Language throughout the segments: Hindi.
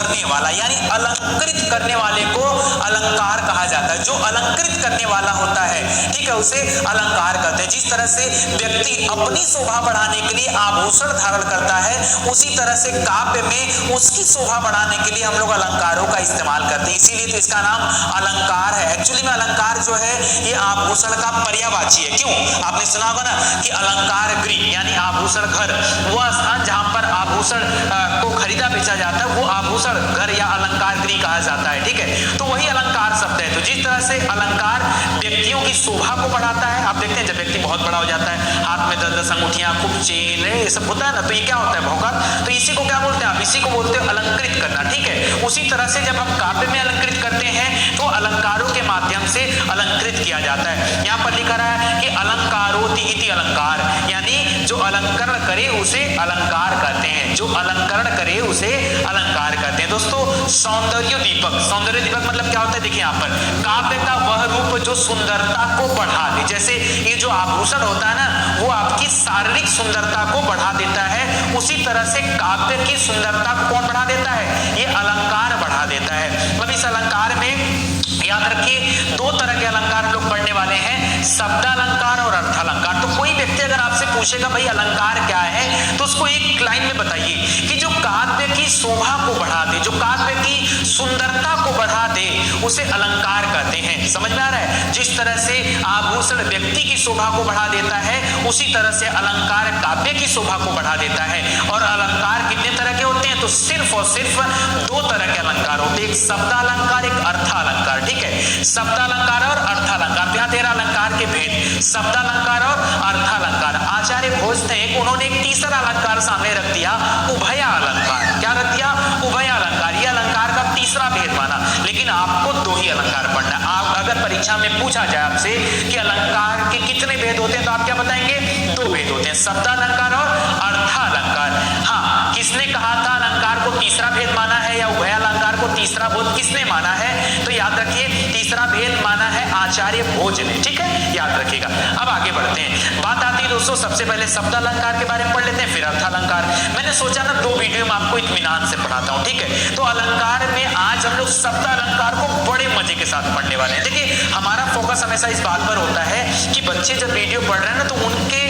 करने वाला यानी अलंकृत करने वाले को अलंकार कहा जाता है। जो अलंकृत करने वाला होता है, ठीक है, उसे अलंकार कहते हैं। जिस तरह से व्यक्ति अपनी शोभा बढ़ाने के लिए आभूषण धारण करता है, उसी तरह से काव्य में उसकी शोभा बढ़ाने के लिए हम लोग अलंकारों का इस्तेमाल करते हैं, इसीलिए तो इसका नाम अलंकार है। एक्चुअली में अलंकार जो है ये आभूषण का पर्यायवाची है। क्यों? आपने सुना होगा ना कि अलंकार गृह यानी आभूषण घर, वह स्थान जहां पर आभूषण को खरीदा बेचा जाता है वो आभूषण घर या अलंकार गृह कहा जाता है, ठीक है। तो वही अलंकार शब्द है। तो जिस तरह से अलंकार व्यक्तियों की शोभा को बढ़ाता है, आप देखते हैं जब व्यक्ति बहुत बड़ा हो जाता है, हाथ में 10-10 अंगूठियां, खूब चेन, ये सब होता है ना, तो ये क्या होता है? भौकाल। तो इसी को क्या बोलते हैं? आप इसी को बोलते हो अलंकृत करना, ठीक है। उसी तरह से जब हम काव्य में अलंकृत करते हैं तो अलंकारों के माध्यम से अलंकृत किया जाता है। यहाँ पर लिखा रहा है कि अलंकारोति इति अलंकार, यानी जो अलंकरण करे उसे अलंकार कहते हैं, जो अलंकरण करे उसे अलंकार कहते हैं। दोस्तों सौंदर्य दीपक, सौंदर्य दीपक मतलब क्या होता है? देखिए यहाँ पर काव्य का वह रूप जो सुंदरता को बढ़ा दे, जैसे ये जो आभूषण होता है ना वो आपकी शारीरिक सुंदरता को बढ़ा देता है, उसी तरह से काव्य की सुंदरता को कौन बढ़ा देता है? ये अलंकार बढ़ा देता है। अब इस अलंकार में याद रखिए दो तरह के अलंकार हम लोग पढ़ने वाले हैं, शब्दालंकार और अर्थालंकार। तो कोई व्यक्ति अगर आपसे पूछेगा भाई अलंकार क्या है, तो उसको एक लाइन में बताइए कि जो काव्य की शोभा को बढ़ा दे, जो काव्य की सुंदरता को बढ़ा दे, उसे अलंकार कहते हैं। समझ में आ रहा है? जिस तरह से आभूषण व्यक्ति की शोभा को बढ़ा देता है, उसी तरह से अलंकार काव्य की शोभा को बढ़ा देता है। और अलंकार कितने तरह के होते हैं? तो सिर्फ और सिर्फ दो तरह के अलंकार होते हैं, एक शब्दालंकार, एक अर्थालंकार, ठीक है। शब्दालंकार और अर्थालंकार, यहाँ तेरा अलंकार के भेद, शब्दालंकार और अर्थालंकार। आचार्य भोज थे, उन्होंने एक तीसरा अलंकार सामने रख दिया, उभया अलंकार। क्या रख दिया? उभया अलंकार। यह अलंकार का तीसरा भेद माना, लेकिन आपको दो ही अलंकार पढ़ना है। आप अगर परीक्षा में पूछा जाए आपसे कि अलंकार के कितने भेद होते हैं, तो आप क्या बताएंगे? दो भेद होते हैं, शब्दालंकार और अर्थालंकार। हाँ, किसने कहा था अलंकार को तीसरा भेद माना है या उभय अलंकार को तीसरा भेद किसने माना है? तो याद रखिए तीसरा भेद माना है आचार्य भोज ने, ठीक है, याद रखिएगा। अब आगे बढ़ते हैं, बात आती है दोस्तों सबसे पहले शब्दालंकार के बारे में पढ़ लेते हैं, फिर अर्थालंकार। मैंने सोचा ना दो वीडियो में आपको इत्मीनान से पढ़ाता हूं, ठीक है। तो अलंकार में आज हम लोग शब्दालंकार को बड़े मजे के साथ पढ़ने वाले हैं। देखिए हमारा फोकस हमेशा इस बात पर होता है कि बच्चे जब वीडियो पढ़ रहे हैं ना तो उनके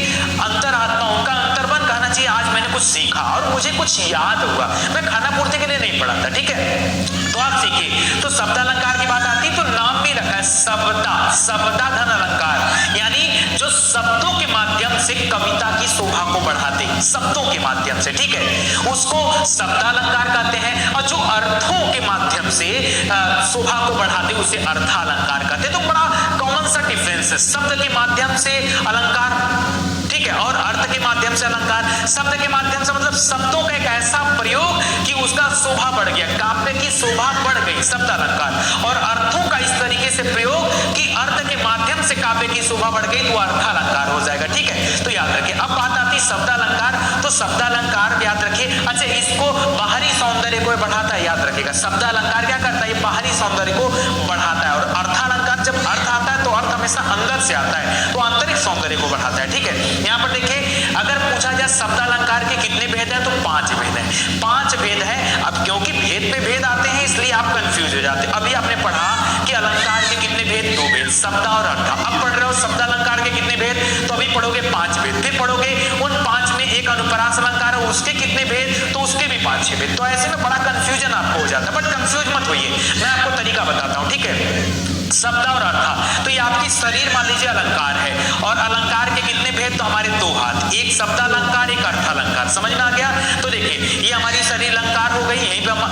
अंतरात्मा, उनका अंतर्मन कहना चाहिए आज मैंने कुछ सीखा और मुझे कुछ याद हुआ। मैं खाना पूर्ति के लिए नहीं पढ़ा था, ठीक है, तो आप सीखिए। तो शब्दालंकार की बात आती है तो नाम भी रखा है शब्दा, शब्दाधन अलंकार, यानी जो शब्दों के माध्यम से कविता की शोभा को बढ़ाते, शब्दों के माध्यम से, ठीक है, उसको शब्दालंकार कहते हैं। और जो अर्थों के माध्यम से शोभा को बढ़ाते उसे अर्थालंकार कहते हैं। तो बड़ा कॉमन सा डिफरेंस है, शब्द के माध्यम से अलंकार, ठीक है, और अर्थ के माध्यम से अलंकार। शब्द के माध्यम से मतलब शब्दों का एक ऐसा प्रयोग कि उसका शोभा बढ़ गया, काव्य की शोभा बढ़ गई, शब्द अलंकार। और अर्थों का इस तरीके से प्रयोग कि अर्थ के माध्यम से काव्य की शोभा बढ़ गई तो अर्थालंकार हो जाएगा, ठीक है। तो याद रखिए। अब बात आती है शब्दालंकार, तो शब्दालंकार याद रखिए। अच्छा, इसको बाहरी सौंदर्य को बढ़ाता है, याद रखिएगा। शब्दालंकार क्या करता है? ये बाहरी सौंदर्य को बढ़ाता है। और अर्थालंकार जब अर्थ आता है तो अर्थ हमेशा अंदर से आता है, तो आंतरिक सौंदर्य को बढ़ाता है, ठीक है। यहाँ पर देखिए अगर पूछा जाए शब्दालंकार के कितने भेद हैं तो 5 भेद हैं, 5 भेद हैं। अब क्योंकि भेद पे भेद आते हैं इसलिए आप कंफ्यूज हो जाते हैं। अभी आपने पढ़ा कि अलंकार के कितने भेद? 2 भेद, शब्द और अर्थ। अब पढ़ रहे हो शब्दालंकार के कितने भेद, तो अभी पढ़ोगे 5 भेद, फिर पढ़ोगे उन 5 में एक अनुप्रास अलंकार है उसके कितने भेद, तो उसके भी 5-6 भेद। तो ऐसे में बड़ा कंफ्यूजन आपको हो जाता है, बट कंफ्यूज मत होइए, मैं आपको तरीका बताता हूँ, ठीक है। शब्द और अर्थ, तो ये आपकी शरीर मान लीजिए अलंकार है, और अलंकार के कितने भेद? तो हमारे 2 हाथ, एक शब्दालंकार एक अर्थालंकार। समझ में आ गया? तो देखिए ये हमारी शरीर अलंकार हो गई, यहीं पे हम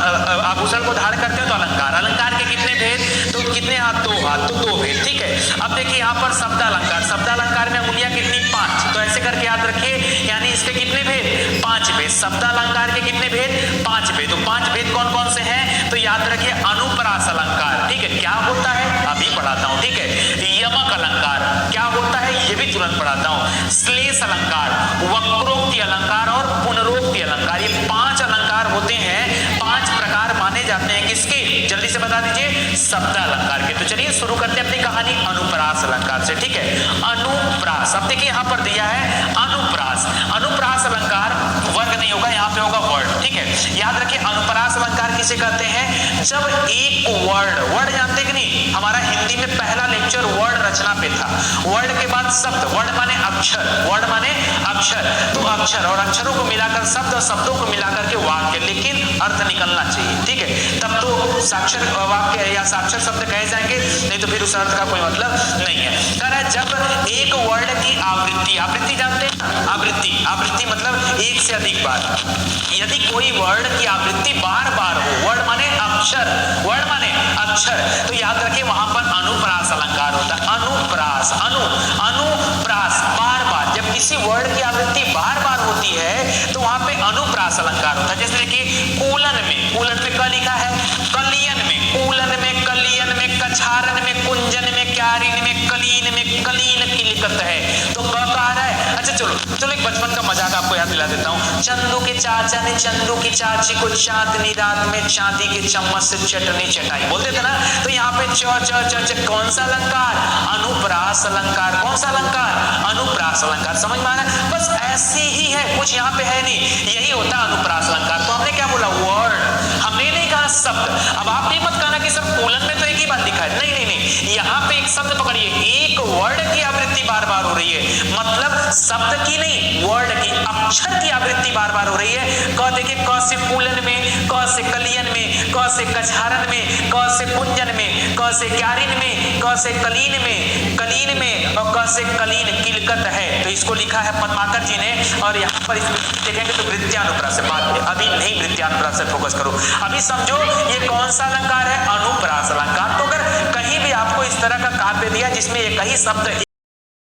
आभूषण को धारण करते हैं तो अलंकार। अलंकार के कितने भेद? तो कितने हाथ? 2 हाथ, तो 2 भेद, ठीक है। अब देखिए यहाँ पर शब्दालंकार, शब्दालंकार में अंगुलियां कितनी? 5, तो ऐसे करके याद रखिए, यानी इसके कितने भेद? 5 भेद। शब्दालंकार के कितने भेद? 5 भेद। तो 5 भेद कौन कौन से हैं? तो याद रखिए अनुप्रास अलंकार, ठीक है, क्या होता है अभी पढ़ाता हूं, ठीक है। यमक अलंकार क्या होता है ये भी तुरंत पढ़ाता हूं। श्लेष अलंकार, वक्रोक्ति अलंकार और पुनरोक्ति अलंकार, ये 5 अलंकार होते हैं, 5 प्रकार माने जाते हैं किसके? जल्दी से बता दीजिए, शब्दालंकार के। तो चलिए शुरू करते हैं अपनी कहानी अनुप्रास अलंकार से, ठीक है। अनुप्रास, अब देखिए यहां पर दिया है अनुप्रास। अनुप्रास अलंकार वर्ग नहीं होगा, यहाँ पे होगा वर्ड, ठीक है। याद रखिए अनुप्रास अलंकार किसे कहते हैं? जब एक वर्ड जानते कि नहीं, हमारा हिंदी में पहला लेक्चर वर्ड रचना पे था। वर्ड के बाद शब्द, वर्ड माने अक्षर, वर्ड माने अक्षर, तो अक्षर और अक्षरों को मिलाकर शब्द और शब्दों को मिलाकर के वाक्य, लेकिन अर्थ निकलना चाहिए, ठीक है, तब तो साक्षर वाक्य या साक्षर शब्द कहे जाएंगे, नहीं तो फिर उस अर्थ का कोई मतलब नहीं है। कह रहा है जब एक वर्ड की आवृत्ति, आवृत्ति जानते हैं, आवृत्ति मतलब एक से अधिक बार, यदि कोई वर्ड की आवृत्ति बार बार हो, वर्ड माने अक्षर, वर्ड माने अक्षर, तो याद रखिए वहां पर अनुप्रास अलंकार होता है। अनुप्रास, अनुप्रास, बार बार, जब किसी वर्ड की आवृत्ति बार बार होती है तो वहां पे अनुप्रास अलंकार होता है। जैसे कि कूलन में क लिखा है, कलियन में, कूलन में, कलियन में, कछारन में, कुंजन में, क्यारिन में, कलीन में, कलीन की लिखत है, तो क कह रहा है। अच्छा चलो एक बचपन का मजाक आपको याद दिला देता हूँ। चंदू के चाचा ने चंदू की चाची को चांदनी रात में चांदी के चम्मच से चटनी चटाई, बोलते थे ना, तो यहाँ पे च कौन सा अलंकार? अनुप्रास अलंकार। कौन सा अलंकार? अनुप्रास अलंकार। समझ में आ रहा है? बस ऐसे ही है, कुछ यहाँ पे है नहीं, यही होता है अनुप्रास अलंकार। तो हमने क्या बोला? वर्ड, हमने नहीं कहा शब्द। अब आप ये मत कहना कि सर कूलन में तो एक ही बात लिखा है, नहीं, यहाँ पे एक शब्द पकड़िए, एक वर्ड की आवृत्ति बार बार हो रही है, मतलब शब्द की नहीं, वर्ड की, अक्षर की आवृत्ति बार बार हो रही है। क देखिए, क से कूलन में, क से कलियन में, क से कछारन में, क से कुंजन में, क से क्यारिन में, क से कलीन में और क से कलीन किलकत है। तो इसको लिखा है पद्माकर जी ने, और यहाँ पर इसमें देखेंगे तो वृत्त्यानुप्रास से बात है, अभी नहीं वृत्त्यानुप्रास से फोकस करो। अभी समझो ये कौन सा अलंकार है? अनुप्रास अलंकार। तो अगर कहीं भी आपको इस तरह का काव्य दिया जिसमें एक ही शब्द